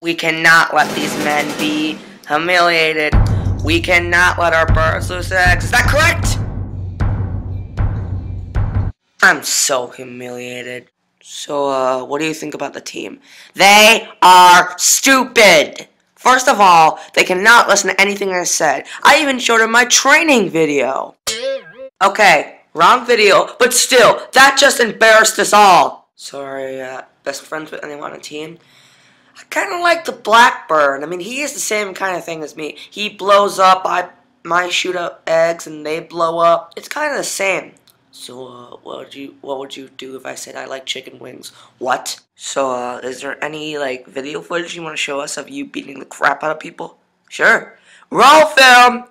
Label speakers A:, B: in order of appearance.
A: We cannot let these men be humiliated. We cannot let our birds lose their eggs. Is that correct? I'm so humiliated. So, what do you think about the team? They are stupid! First of all, they cannot listen to anything I said. I even showed them my training video. Okay, wrong video, but still, that just embarrassed us all. Sorry, best friends with anyone on the team? I kind of like the Blackbird. I mean, he is the same kind of thing as me. He blows up, I shoot up eggs, and they blow up. It's kind of the same. So, what would you do if I said I like chicken wings? What? So, is there any, like, video footage you want to show us of you beating the crap out of people? Sure. Roll film!